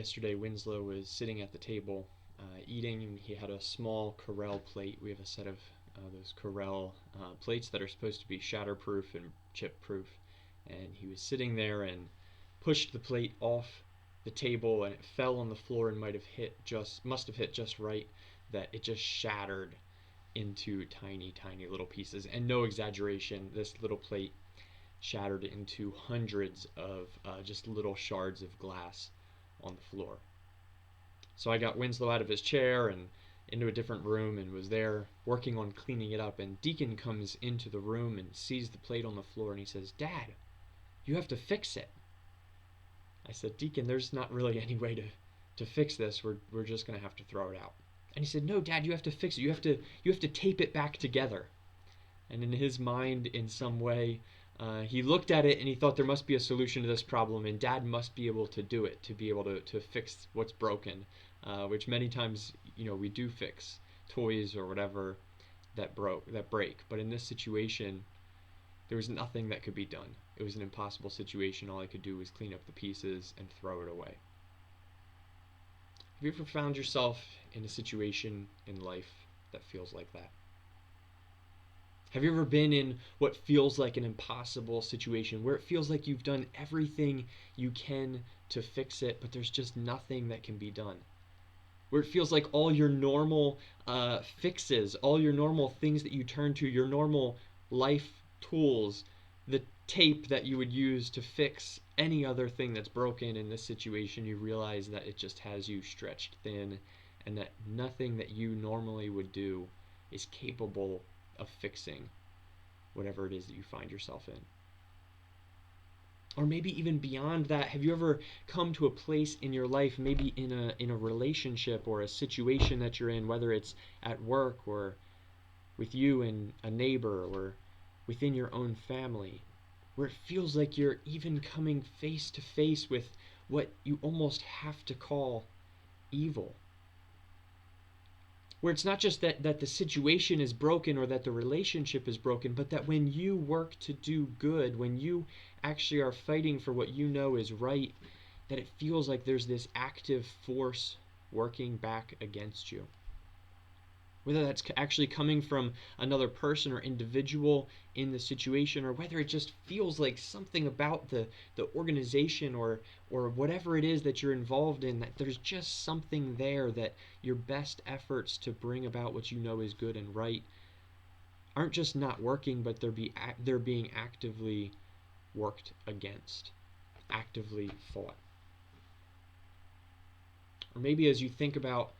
Yesterday, Winslow was sitting at the table eating, and he had a small Corel plate. We have a set of those Corel plates that are supposed to be shatterproof and chip-proof. And he was sitting there and pushed the plate off the table, and it fell on the floor and must have hit just right that it just shattered into tiny, tiny little pieces. And no exaggeration, this little plate shattered into hundreds of just little shards of glass on the floor. So I got Winslow out of his chair and into a different room and was there working on cleaning it up. And Deacon comes into the room and sees the plate on the floor, and he says, "Dad, you have to fix it." I said, "Deacon, there's not really any way to fix this. We're just going to have to throw it out." And he said, "No, Dad, you have to fix it. You have to tape it back together." And in his mind, in some way, he looked at it and he thought there must be a solution to this problem, and Dad must be able to do it, to be able to fix what's broken, which many times we do fix toys or whatever that break. But in this situation, there was nothing that could be done. It was an impossible situation. All I could do was clean up the pieces and throw it away. Have you ever found yourself in a situation in life that feels like that? Have you ever been in what feels like an impossible situation, where it feels like you've done everything you can to fix it, but there's just nothing that can be done? Where it feels like all your normal fixes, all your normal things that you turn to, your normal life tools, the tape that you would use to fix any other thing that's broken in this situation, you realize that it just has you stretched thin, and that nothing that you normally would do is capable of fixing whatever it is that you find yourself in. Or maybe even beyond that, have you ever come to a place in your life, maybe in a relationship or a situation that you're in, whether it's at work or with you and a neighbor or within your own family, where it feels like you're even coming face to face with what you almost have to call evil? Where it's not just that the situation is broken or that the relationship is broken, but that when you work to do good, when you actually are fighting for what you know is right, that it feels like there's this active force working back against you. Whether that's actually coming from another person or individual in the situation, or whether it just feels like something about the organization or whatever it is that you're involved in, that there's just something there that your best efforts to bring about what you know is good and right aren't just not working, but they're being actively worked against, actively fought. Or maybe as you think about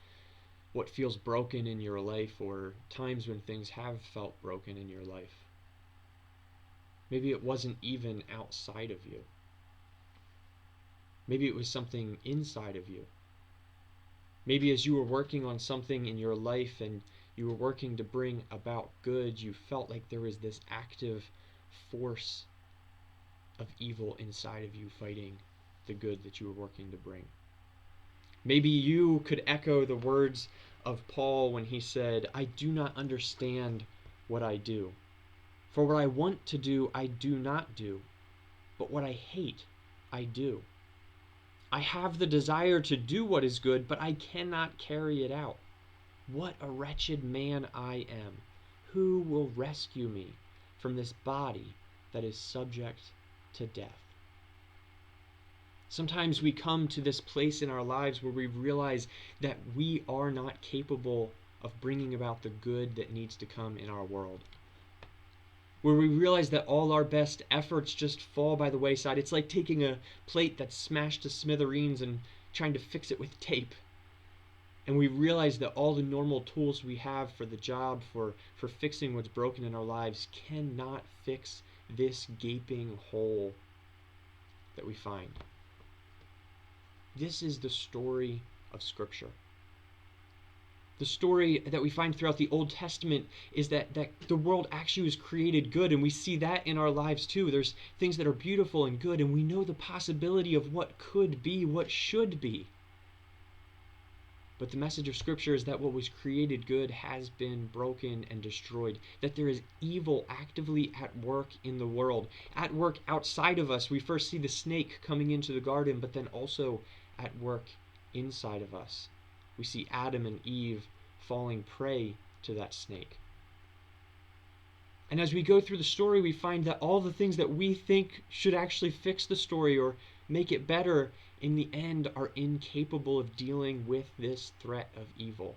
what feels broken in your life, or times when things have felt broken in your life, maybe it wasn't even outside of you. Maybe it was something inside of you. Maybe as you were working on something in your life and you were working to bring about good, you felt like there was this active force of evil inside of you fighting the good that you were working to bring. Maybe you could echo the words of Paul when he said, "I do not understand what I do. For what I want to do, I do not do. But what I hate, I do. I have the desire to do what is good, but I cannot carry it out. What a wretched man I am. Who will rescue me from this body that is subject to death?" Sometimes we come to this place in our lives where we realize that we are not capable of bringing about the good that needs to come in our world. Where we realize that all our best efforts just fall by the wayside. It's like taking a plate that's smashed to smithereens and trying to fix it with tape. And we realize that all the normal tools we have for the job, for fixing what's broken in our lives, cannot fix this gaping hole that we find. This is the story of Scripture. The story that we find throughout the Old Testament is that the world actually was created good, and we see that in our lives too. There's things that are beautiful and good, and we know the possibility of what could be, what should be. But the message of Scripture is that what was created good has been broken and destroyed, that there is evil actively at work in the world, at work outside of us. We first see the snake coming into the garden, but then also at work inside of us. We see Adam and Eve falling prey to that snake. And as we go through the story, we find that all the things that we think should actually fix the story or make it better, in the end, are incapable of dealing with this threat of evil.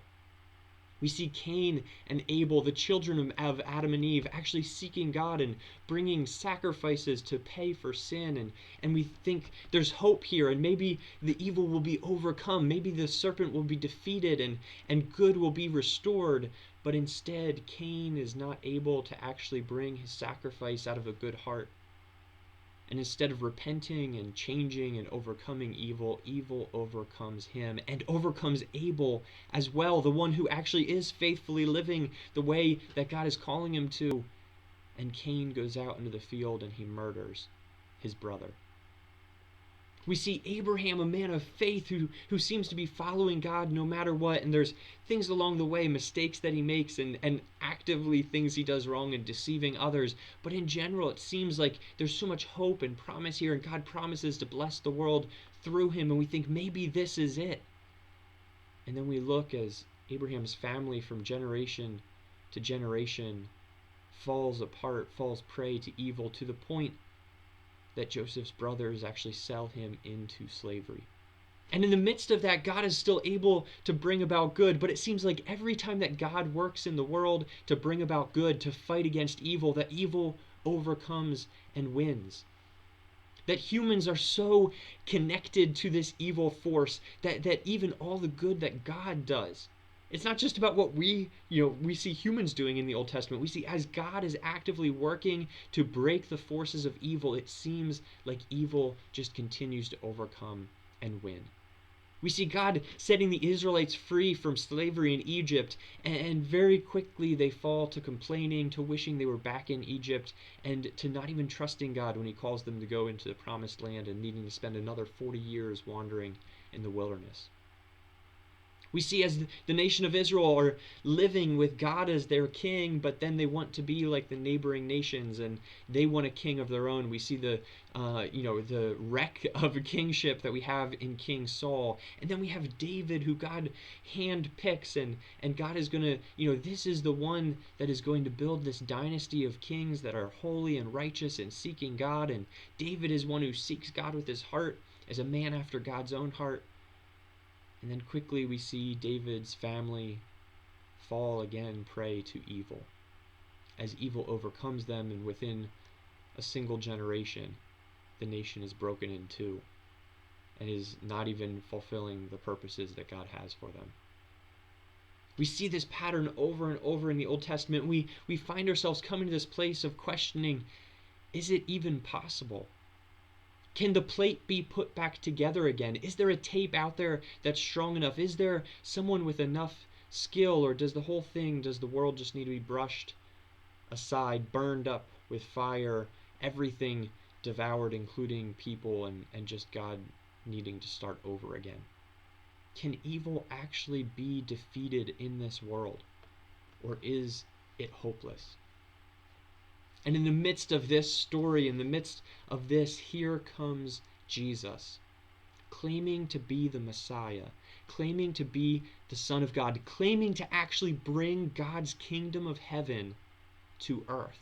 We see Cain and Abel, the children of Adam and Eve, actually seeking God and bringing sacrifices to pay for sin. And we think there's hope here, and maybe the evil will be overcome. Maybe the serpent will be defeated and good will be restored. But instead, Cain is not able to actually bring his sacrifice out of a good heart. And instead of repenting and changing and overcoming evil, evil overcomes him and overcomes Abel as well, the one who actually is faithfully living the way that God is calling him to. And Cain goes out into the field and he murders his brother. We see Abraham, a man of faith who seems to be following God no matter what, and there's things along the way, mistakes that he makes and actively things he does wrong and deceiving others. But in general, it seems like there's so much hope and promise here, and God promises to bless the world through him, and we think maybe this is it. And then we look as Abraham's family from generation to generation falls apart, falls prey to evil, to the point that Joseph's brothers actually sell him into slavery. And in the midst of that, God is still able to bring about good, but it seems like every time that God works in the world to bring about good, to fight against evil, that evil overcomes and wins. That humans are so connected to this evil force that even all the good that God does, it's not just about what we see humans doing in the Old Testament. We see as God is actively working to break the forces of evil, it seems like evil just continues to overcome and win. We see God setting the Israelites free from slavery in Egypt, and very quickly they fall to complaining, to wishing they were back in Egypt, and to not even trusting God when he calls them to go into the promised land and needing to spend another 40 years wandering in the wilderness. We see as the nation of Israel are living with God as their king, but then they want to be like the neighboring nations, and they want a king of their own. We see the wreck of a kingship that we have in King Saul, and then we have David, who God handpicks, and God is going to, this is the one that is going to build this dynasty of kings that are holy and righteous and seeking God, and David is one who seeks God with his heart as a man after God's own heart. And then quickly we see David's family fall again prey to evil, as evil overcomes them, and within a single generation, the nation is broken in two and is not even fulfilling the purposes that God has for them. We see this pattern over and over in the Old Testament. We find ourselves coming to this place of questioning, is it even possible? Can the plate be put back together again? Is there a tape out there that's strong enough? Is there someone with enough skill, or does the world just need to be brushed aside, burned up with fire, everything devoured, including people, and just God needing to start over again? Can evil actually be defeated in this world, or is it hopeless? And in the midst of this story, in the midst of this, here comes Jesus, claiming to be the Messiah, claiming to be the Son of God, claiming to actually bring God's kingdom of heaven to earth,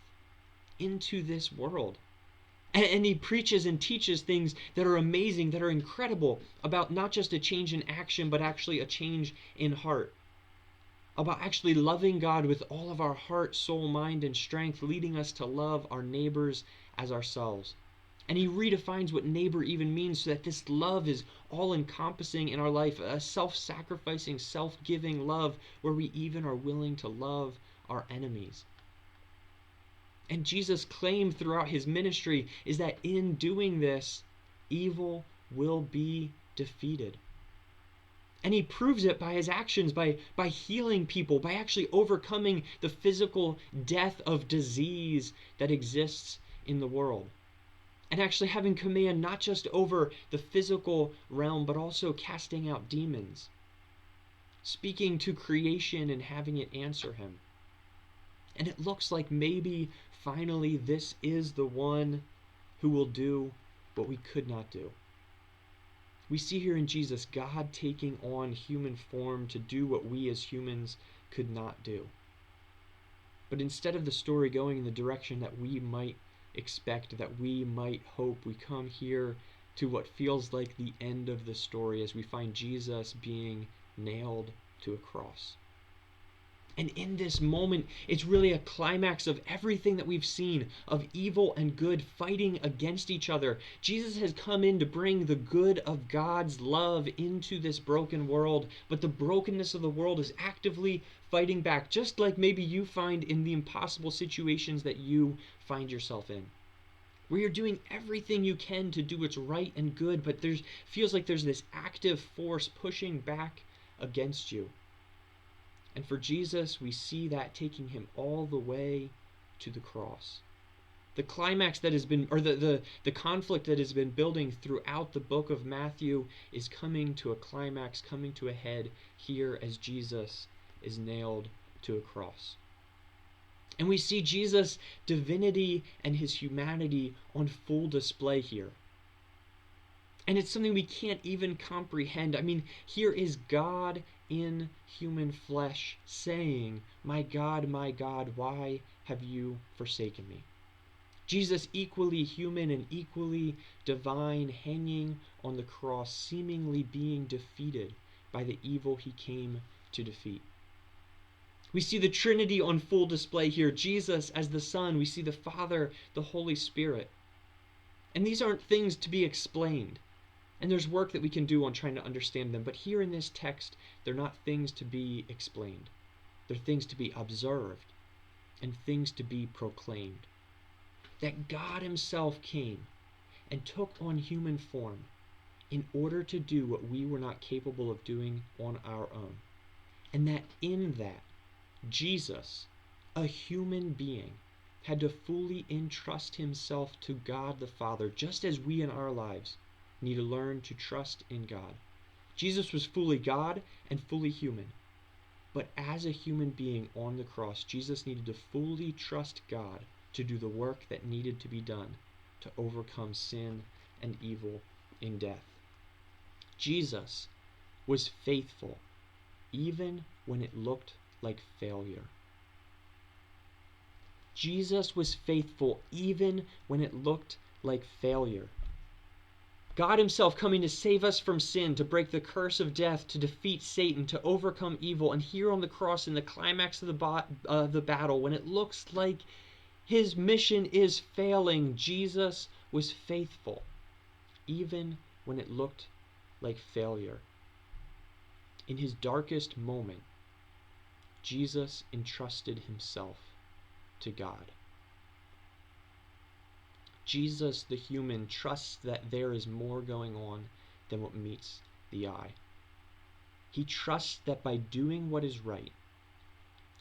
into this world. And he preaches and teaches things that are amazing, that are incredible, about not just a change in action, but actually a change in heart. About actually loving God with all of our heart, soul, mind, and strength, leading us to love our neighbors as ourselves. And he redefines what neighbor even means, so that this love is all-encompassing in our life, a self-sacrificing, self-giving love where we even are willing to love our enemies. And Jesus' claim throughout his ministry is that in doing this, evil will be defeated. And he proves it by his actions, by healing people, by actually overcoming the physical death of disease that exists in the world. And actually having command not just over the physical realm, but also casting out demons. Speaking to creation and having it answer him. And it looks like maybe finally this is the one who will do what we could not do. We see here in Jesus God taking on human form to do what we as humans could not do. But instead of the story going in the direction that we might expect, that we might hope, we come here to what feels like the end of the story as we find Jesus being nailed to a cross. And in this moment, it's really a climax of everything that we've seen of evil and good fighting against each other. Jesus has come in to bring the good of God's love into this broken world, but the brokenness of the world is actively fighting back, just like maybe you find in the impossible situations that you find yourself in, where you're doing everything you can to do what's right and good, but feels like there's this active force pushing back against you. And for Jesus, we see that taking him all the way to the cross. The climax that has been, or the conflict that has been building throughout the book of Matthew is coming to a climax, coming to a head here as Jesus is nailed to a cross. And we see Jesus' divinity and his humanity on full display here. And it's something we can't even comprehend. I mean, here is God in human flesh saying, my God, why have you forsaken me?" Jesus, equally human and equally divine, hanging on the cross, seemingly being defeated by the evil he came to defeat. We see the Trinity on full display here. Jesus as the Son, we see the Father, the Holy Spirit. And these aren't things to be explained. And there's work that we can do on trying to understand them. But here in this text, they're not things to be explained. They're things to be observed and things to be proclaimed. That God himself came and took on human form in order to do what we were not capable of doing on our own. And that in that, Jesus, a human being, had to fully entrust himself to God the Father, just as we in our lives need to learn to trust in God. Jesus was fully God and fully human. But as a human being on the cross, Jesus needed to fully trust God to do the work that needed to be done to overcome sin and evil in death. Jesus was faithful even when it looked like failure. Jesus was faithful even when it looked like failure. God himself coming to save us from sin, to break the curse of death, to defeat Satan, to overcome evil. And here on the cross, in the climax of the battle, when it looks like his mission is failing, Jesus was faithful, even when it looked like failure. In his darkest moment, Jesus entrusted himself to God. Jesus, the human, trusts that there is more going on than what meets the eye. He trusts that by doing what is right,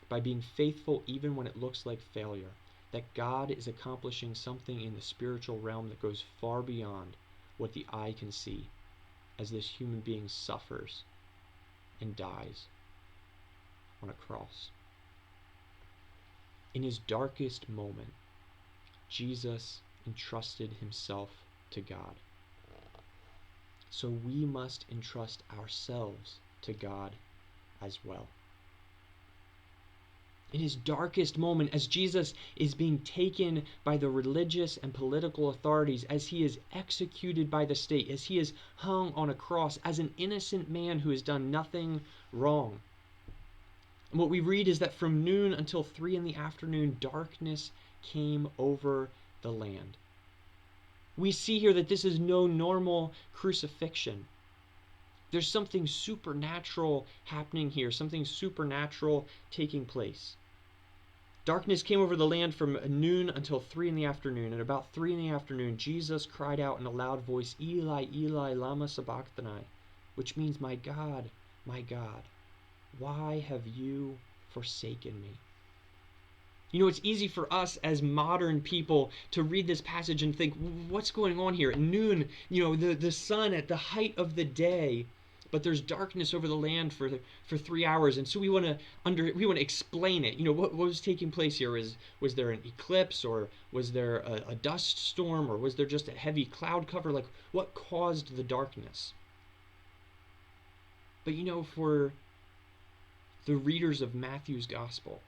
by being faithful even when it looks like failure, that God is accomplishing something in the spiritual realm that goes far beyond what the eye can see as this human being suffers and dies on a cross. In his darkest moment, Jesus entrusted himself to God. So we must entrust ourselves to God as well. In his darkest moment, as Jesus is being taken by the religious and political authorities, as he is executed by the state, as he is hung on a cross as an innocent man who has done nothing wrong. And what we read is that from noon until 3 p.m, darkness came over the land. We see here that this is no normal crucifixion. There's something supernatural happening here, something supernatural taking place. Darkness came over the land from noon until 3 p.m, and about 3 p.m, Jesus cried out in a loud voice, "Eli, Eli, lama sabachthani," which means, my God, why have you forsaken me?" You know, it's easy for us as modern people to read this passage and think, what's going on here? At noon, the sun at the height of the day, but there's darkness over the land for 3 hours, and so we want to explain it. What was taking place here? Was there an eclipse, or was there a dust storm, or was there just a heavy cloud cover? Like, what caused the darkness? But for the readers of Matthew's gospel,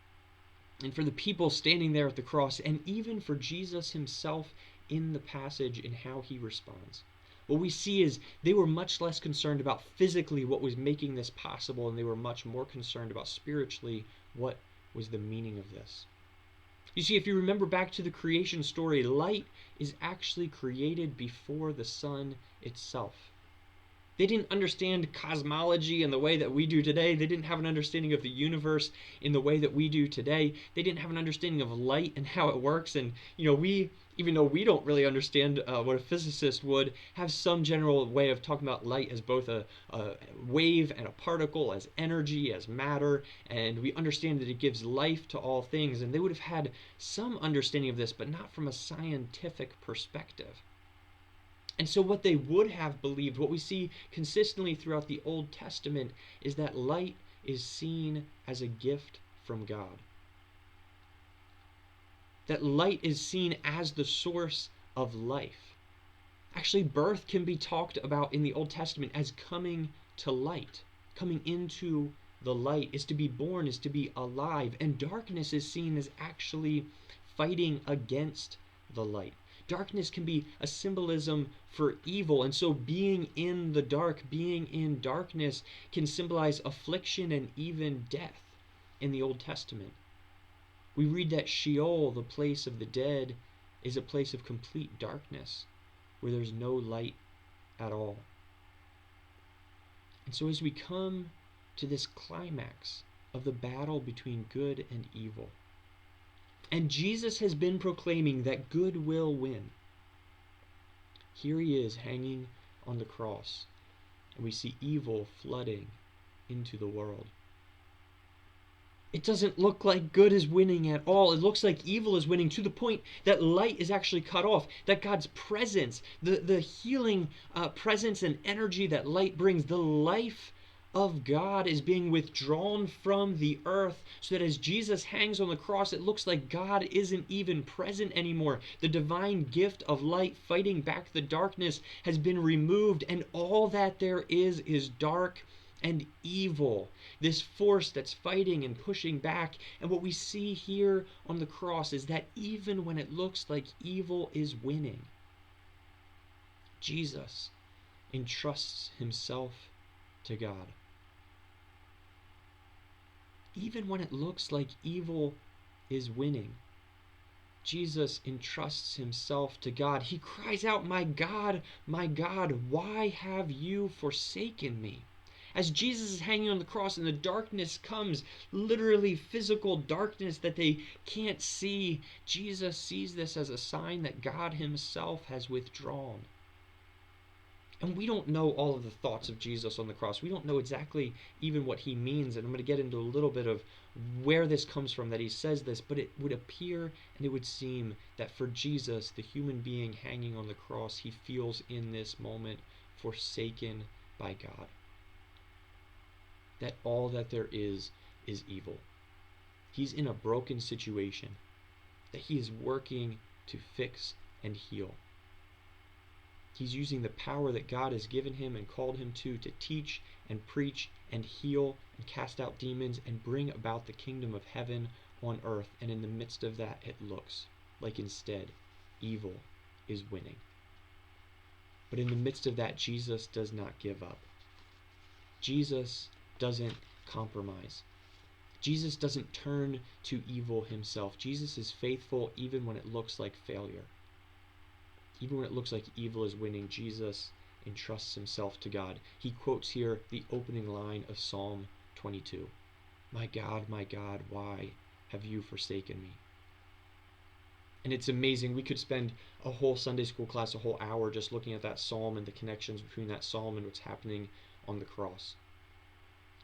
and for the people standing there at the cross, and even for Jesus himself in the passage and how he responds, what we see is they were much less concerned about physically what was making this possible, and they were much more concerned about spiritually what was the meaning of this. You see, if you remember back to the creation story, light is actually created before the sun itself. They didn't understand cosmology in the way that we do today. They didn't have an understanding of the universe in the way that we do today. They didn't have an understanding of light and how it works. And, we, even though we don't really understand what a physicist would, have some general way of talking about light as both a wave and a particle, as energy, as matter. And we understand that it gives life to all things. And they would have had some understanding of this, but not from a scientific perspective. And so what they would have believed, what we see consistently throughout the Old Testament, is that light is seen as a gift from God. That light is seen as the source of life. Actually, birth can be talked about in the Old Testament as coming to light. Coming into the light is to be born, is to be alive. And darkness is seen as actually fighting against the light. Darkness can be a symbolism for evil, and so being in the dark, being in darkness, can symbolize affliction and even death in the Old Testament. We read that Sheol, the place of the dead, is a place of complete darkness, where there's no light at all. And so as we come to this climax of the battle between good and evil, and Jesus has been proclaiming that good will win, here he is hanging on the cross, and we see evil flooding into the world. It doesn't look like good is winning at all. It looks like evil is winning, to the point that light is actually cut off, that God's presence, the healing presence and energy that light brings, the life of God is being withdrawn from the earth, so that as Jesus hangs on the cross, it looks like God isn't even present anymore. The divine gift of light fighting back the darkness has been removed, and all that there is dark and evil. This force that's fighting and pushing back. And what we see here on the cross is that even when it looks like evil is winning, Jesus entrusts himself to God. Even when it looks like evil is winning, Jesus entrusts himself to God. He cries out, my God, why have you forsaken me?" As Jesus is hanging on the cross and the darkness comes, literally physical darkness that they can't see, Jesus sees this as a sign that God himself has withdrawn. And we don't know all of the thoughts of Jesus on the cross. We don't know exactly even what he means. And I'm going to get into a little bit of where this comes from, that he says this. But it would appear and it would seem that for Jesus, the human being hanging on the cross, he feels in this moment forsaken by God. That all that there is evil. He's in a broken situation that he is working to fix and heal. He's using the power that God has given him and called him to teach and preach and heal and cast out demons and bring about the kingdom of heaven on earth. And in the midst of that, it looks like instead evil is winning. But in the midst of that, Jesus does not give up. Jesus doesn't compromise. Jesus doesn't turn to evil himself. Jesus is faithful even when it looks like failure. Even when it looks like evil is winning, Jesus entrusts himself to God. He quotes here the opening line of Psalm 22. My God, why have you forsaken me?" And it's amazing. We could spend a whole Sunday school class, a whole hour, just looking at that psalm and the connections between that psalm and what's happening on the cross.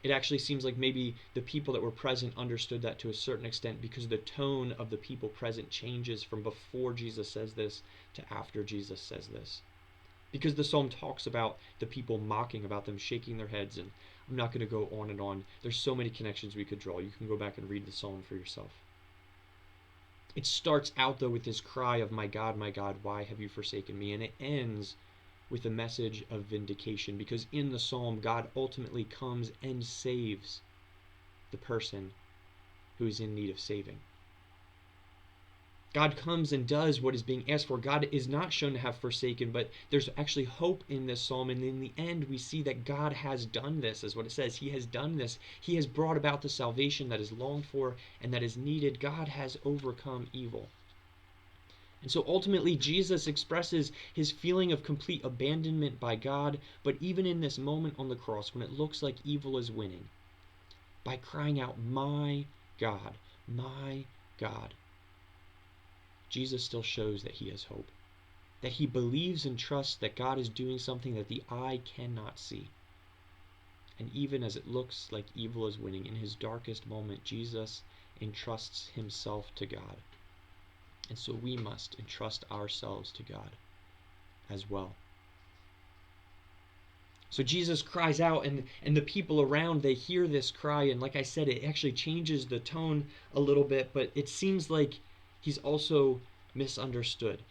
It actually seems like maybe the people that were present understood that to a certain extent, because the tone of the people present changes from before Jesus says this to after Jesus says this. Because the psalm talks about the people mocking, about them shaking their heads, and I'm not going to go on and on. There's so many connections we could draw. You can go back and read the psalm for yourself. It starts out, though, with this cry of, my God, why have you forsaken me?" And it ends with a message of vindication, because in the psalm, God ultimately comes and saves the person who is in need of saving. God comes and does what is being asked for. God is not shown to have forsaken, but there's actually hope in this psalm. And in the end, we see that God has done this, is what it says. He has done this. He has brought about the salvation that is longed for and that is needed. God has overcome evil. And so ultimately, Jesus expresses his feeling of complete abandonment by God, but even in this moment on the cross, when it looks like evil is winning, by crying out, "My God, my God," Jesus still shows that he has hope, that he believes and trusts that God is doing something that the eye cannot see. And even as it looks like evil is winning, in his darkest moment, Jesus entrusts himself to God. And so we must entrust ourselves to God as well. So Jesus cries out, and the people around, they hear this cry, and like I said, it actually changes the tone a little bit, but it seems like he's also misunderstood.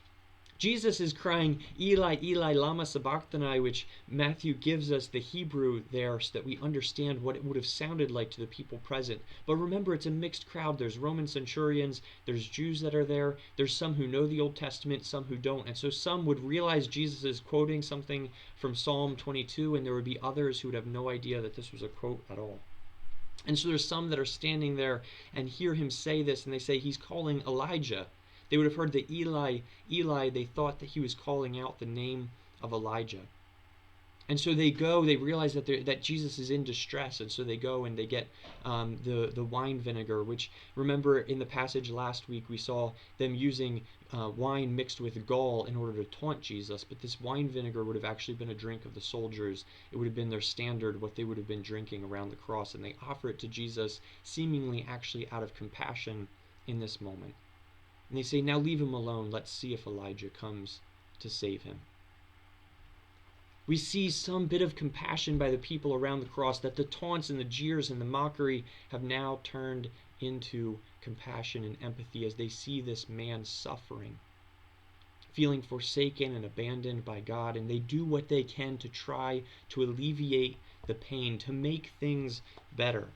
Jesus is crying, "Eli, Eli, lama sabachthani," which Matthew gives us the Hebrew there so that we understand what it would have sounded like to the people present. But remember, it's a mixed crowd. There's Roman centurions, there's Jews that are there, there's some who know the Old Testament, some who don't. And so some would realize Jesus is quoting something from Psalm 22, and there would be others who would have no idea that this was a quote at all. And so there's some that are standing there and hear him say this, and they say he's calling Elijah. They would have heard the Eli, Eli. They thought that he was calling out the name of Elijah. And so they go, they realize that Jesus is in distress, and so they go and they get the wine vinegar, which, remember in the passage last week, we saw them using wine mixed with gall in order to taunt Jesus, but this wine vinegar would have actually been a drink of the soldiers. It would have been their standard, what they would have been drinking around the cross, and they offer it to Jesus, seemingly actually out of compassion in this moment. And they say, "Now leave him alone. Let's see if Elijah comes to save him." We see some bit of compassion by the people around the cross, that the taunts and the jeers and the mockery have now turned into compassion and empathy as they see this man suffering, feeling forsaken and abandoned by God, and they do what they can to try to alleviate the pain, to make things better.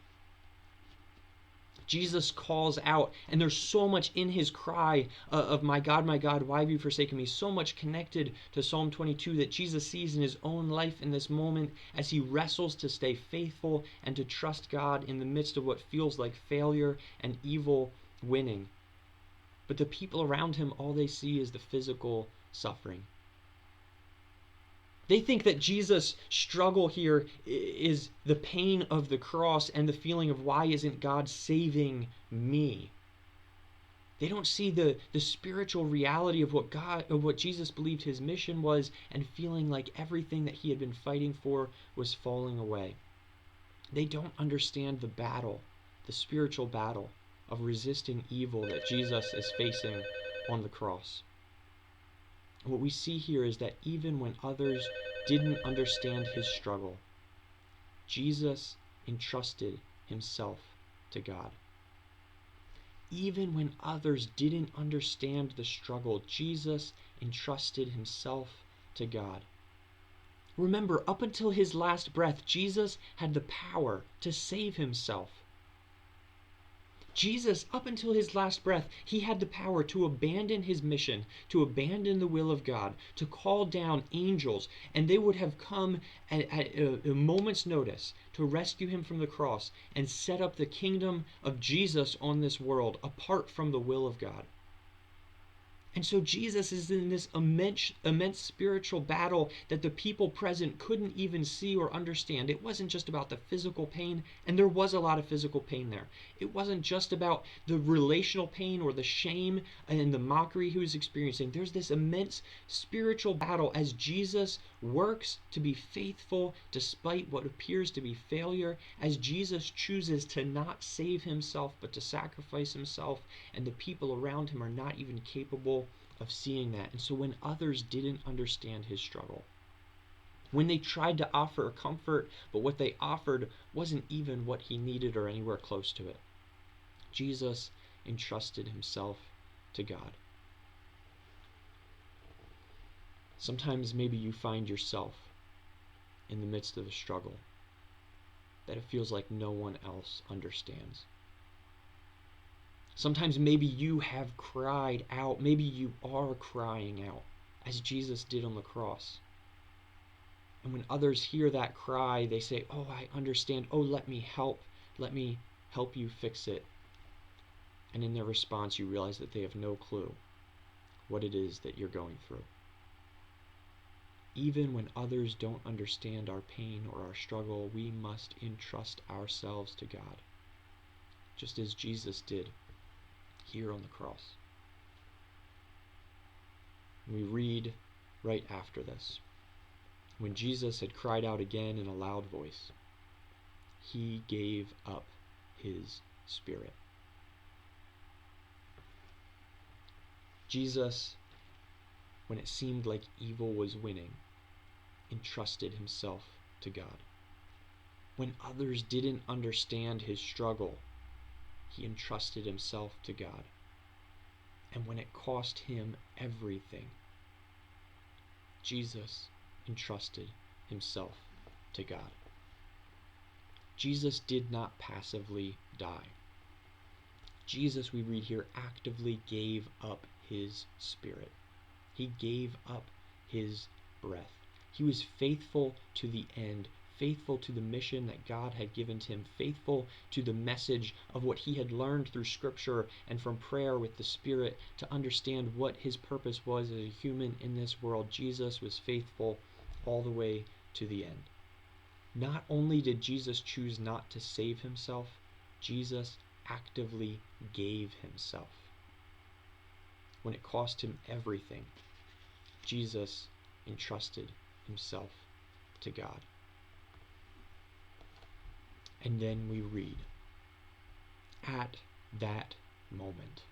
Jesus calls out, and there's so much in his cry of my God, why have you forsaken me?" So much connected to Psalm 22 that Jesus sees in his own life in this moment as he wrestles to stay faithful and to trust God in the midst of what feels like failure and evil winning. But the people around him, all they see is the physical suffering. They think that Jesus' struggle here is the pain of the cross and the feeling of, why isn't God saving me? They don't see the spiritual reality of what Jesus believed his mission was, and feeling like everything that he had been fighting for was falling away. They don't understand the battle, the spiritual battle of resisting evil that Jesus is facing on the cross. What we see here is that even when others didn't understand his struggle, Jesus entrusted himself to God. Even when others didn't understand the struggle, Jesus entrusted himself to God. Remember, up until his last breath, Jesus had the power to save himself. Jesus, up until his last breath, he had the power to abandon his mission, to abandon the will of God, to call down angels, and they would have come at a moment's notice to rescue him from the cross and set up the kingdom of Jesus on this world apart from the will of God. And so Jesus is in this immense spiritual battle that the people present couldn't even see or understand. It wasn't just about the physical pain, and there was a lot of physical pain there. It wasn't just about the relational pain or the shame and the mockery he was experiencing. There's this immense spiritual battle as Jesus works to be faithful despite what appears to be failure, as Jesus chooses to not save himself but to sacrifice himself, and the people around him are not even capable of seeing that. And so when others didn't understand his struggle, when they tried to offer comfort, but what they offered wasn't even what he needed or anywhere close to it, Jesus entrusted himself to God. Sometimes maybe you find yourself in the midst of a struggle that it feels like no one else understands. Sometimes maybe you have cried out, maybe you are crying out, as Jesus did on the cross. And when others hear that cry, they say, "Oh, I understand. Oh, let me help. Let me help you fix it." And in their response, you realize that they have no clue what it is that you're going through. Even when others don't understand our pain or our struggle, we must entrust ourselves to God, just as Jesus did here on the cross. We read right after this, when Jesus had cried out again in a loud voice, he gave up his spirit. Jesus, when it seemed like evil was winning, entrusted himself to God. When others didn't understand his struggle, he entrusted himself to God. And when it cost him everything, Jesus entrusted himself to God. Jesus did not passively die. Jesus, we read here, actively gave up his spirit. He gave up his breath. He was faithful to the end, faithful to the mission that God had given to him, faithful to the message of what he had learned through Scripture and from prayer with the Spirit to understand what his purpose was as a human in this world. Jesus was faithful all the way to the end. Not only did Jesus choose not to save himself, Jesus actively gave himself. When it cost him everything, Jesus entrusted himself to God. And then we read, at that moment,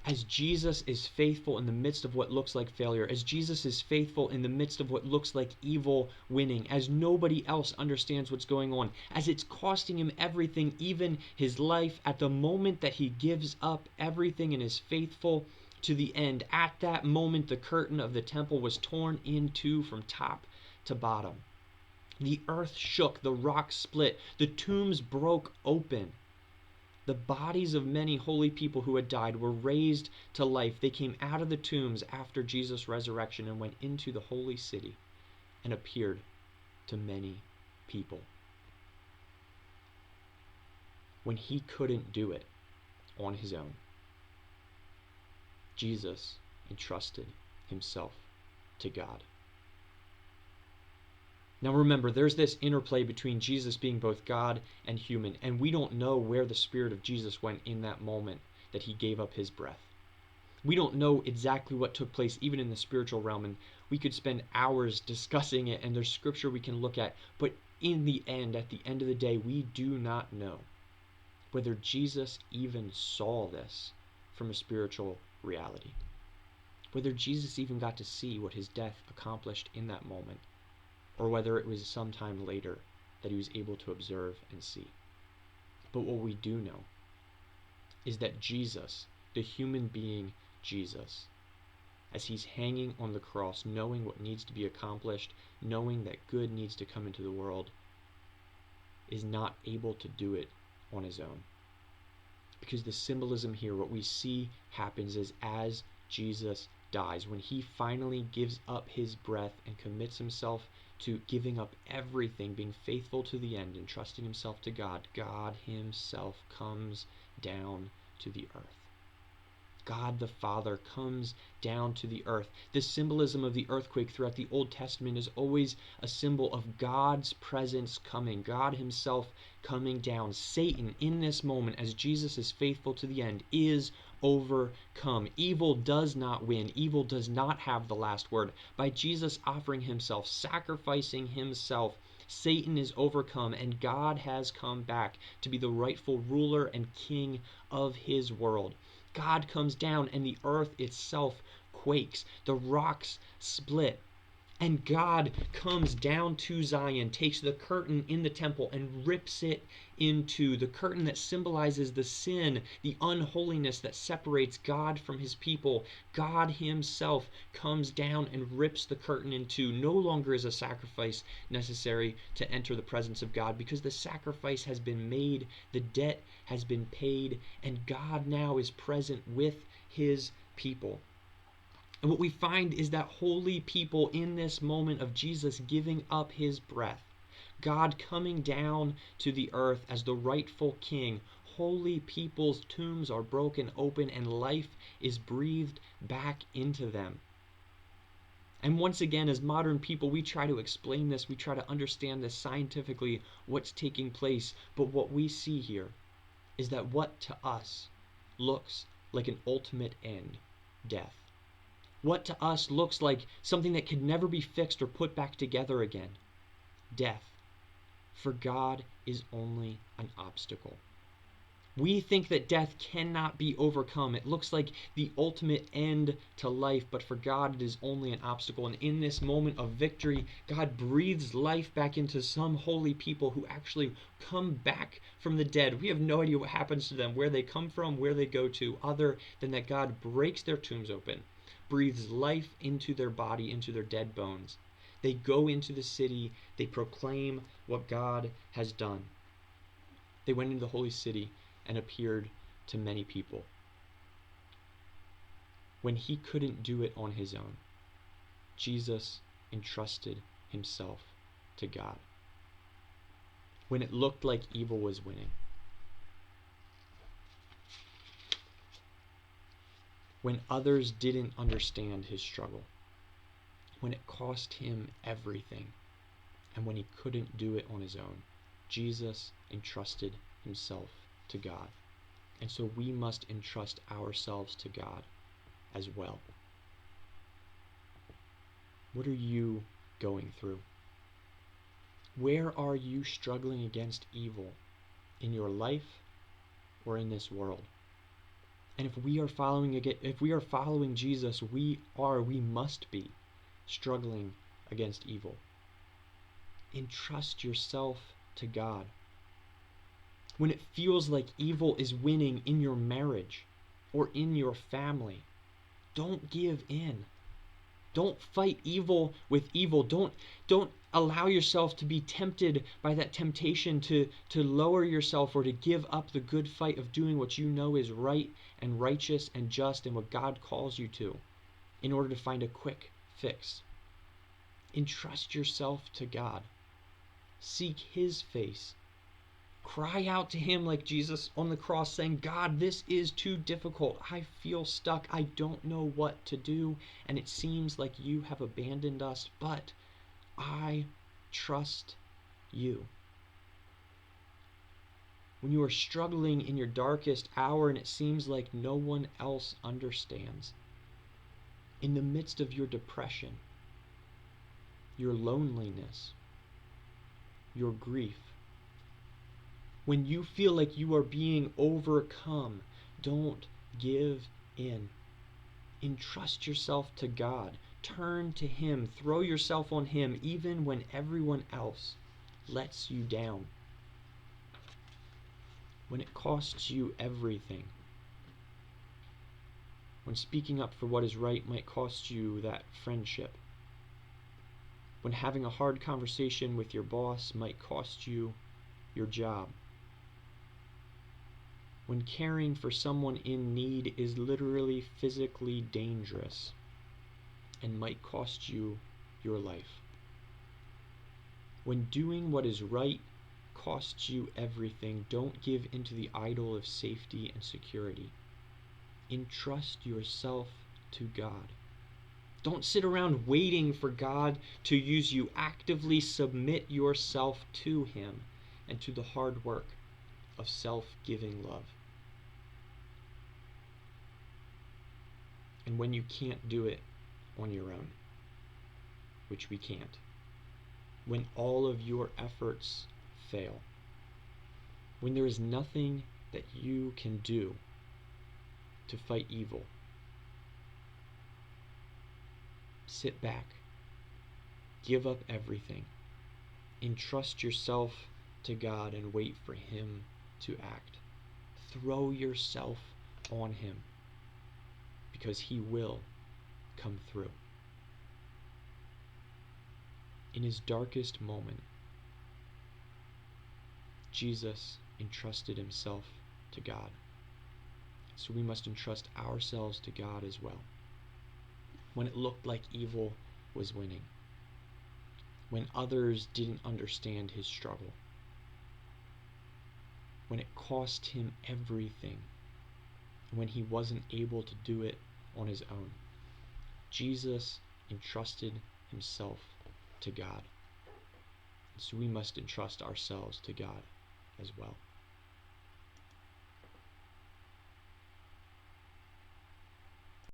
as Jesus is faithful in the midst of what looks like failure, as Jesus is faithful in the midst of what looks like evil winning, as nobody else understands what's going on, as it's costing him everything, even his life, at the moment that he gives up everything and is faithful to the end, at that moment the curtain of the temple was torn in two from top to bottom. The earth shook, the rocks split, the tombs broke open. The bodies of many holy people who had died were raised to life. They came out of the tombs after Jesus' resurrection and went into the holy city and appeared to many people. When he couldn't do it on his own, Jesus entrusted himself to God. Now remember, there's this interplay between Jesus being both God and human, and we don't know where the Spirit of Jesus went in that moment that he gave up his breath. We don't know exactly what took place even in the spiritual realm, and we could spend hours discussing it, and there's scripture we can look at, but in the end, at the end of the day, we do not know whether Jesus even saw this from a spiritual reality, whether Jesus even got to see what his death accomplished in that moment, or whether it was sometime later that he was able to observe and see. But what we do know is that Jesus, the human being Jesus, as he's hanging on the cross, knowing what needs to be accomplished, knowing that good needs to come into the world, is not able to do it on his own. Because the symbolism here, what we see happens is as Jesus dies, when he finally gives up his breath and commits himself to giving up everything, being faithful to the end and trusting himself to God, God himself comes down to the earth. God the Father comes down to the earth. The symbolism of the earthquake throughout the Old Testament is always a symbol of God's presence coming, God himself coming down. Satan, in this moment, as Jesus is faithful to the end, is overcome. Evil does not win. Evil does not have the last word. By Jesus offering himself, sacrificing himself, Satan is overcome, and God has come back to be the rightful ruler and king of his world. God comes down and the earth itself quakes. The rocks split. And God comes down to Zion, takes the curtain in the temple and rips it into the curtain that symbolizes the sin, the unholiness that separates God from his people. God himself comes down and rips the curtain in two. No longer is a sacrifice necessary to enter the presence of God, because the sacrifice has been made, the debt has been paid, and God now is present with his people. And what we find is that holy people, in this moment of Jesus giving up his breath, God coming down to the earth as the rightful king, holy people's tombs are broken open and life is breathed back into them. And once again, as modern people, we try to explain this, we try to understand this scientifically, what's taking place. But what we see here is that what to us looks like an ultimate end, death. What to us looks like something that could never be fixed or put back together again, death. For God is only an obstacle. We think that death cannot be overcome. It looks like the ultimate end to life, but for God it is only an obstacle. And in this moment of victory, God breathes life back into some holy people who actually come back from the dead. We have no idea what happens to them, where they come from, where they go to, other than that God breaks their tombs open, breathes life into their body, into their dead bones. They go into the city, they proclaim what God has done. They went into the holy city and appeared to many people. When he couldn't do it on his own, Jesus entrusted himself to God. When it looked like evil was winning, when others didn't understand his struggle, when it cost him everything, and when he couldn't do it on his own, Jesus entrusted himself to God. And so we must entrust ourselves to God as well. What are you going through? Where are you struggling against evil in your life or in this world? And if we are following Jesus, we must be struggling against evil. Entrust yourself to God. When it feels like evil is winning in your marriage or in your family, don't give in. Don't fight evil with evil. Don't allow yourself to be tempted by that temptation to lower yourself or to give up the good fight of doing what you know is right and righteous and just and what God calls you to in order to find a quick fix. Entrust yourself to God. Seek his face. Cry out to him like Jesus on the cross, saying, God, this is too difficult. I feel stuck. I don't know what to do, and it seems like you have abandoned us, but I trust you. When you are struggling in your darkest hour and it seems like no one else understands, in the midst of your depression, your loneliness, your grief, when you feel like you are being overcome, don't give in. Entrust yourself to God. Turn to him. Throw yourself on him even when everyone else lets you down. When it costs you everything. When speaking up for what is right might cost you that friendship. When having a hard conversation with your boss might cost you your job. When caring for someone in need is literally physically dangerous and might cost you your life. When doing what is right costs you everything, don't give into the idol of safety and security. Entrust yourself to God. Don't sit around waiting for God to use you. Actively submit yourself to him and to the hard work of self-giving love. And when you can't do it on your own, which we can't, when all of your efforts fail, when there is nothing that you can do to fight evil, sit back Give up everything. Entrust yourself to God and wait for Him to act. Throw yourself on Him, because He will come through. In His darkest moment, Jesus entrusted Himself to God. So we must entrust ourselves to God as well. When it looked like evil was winning, when others didn't understand His struggle, when it cost Him everything, when He wasn't able to do it on His own, Jesus entrusted Himself to God. So we must entrust ourselves to God as well.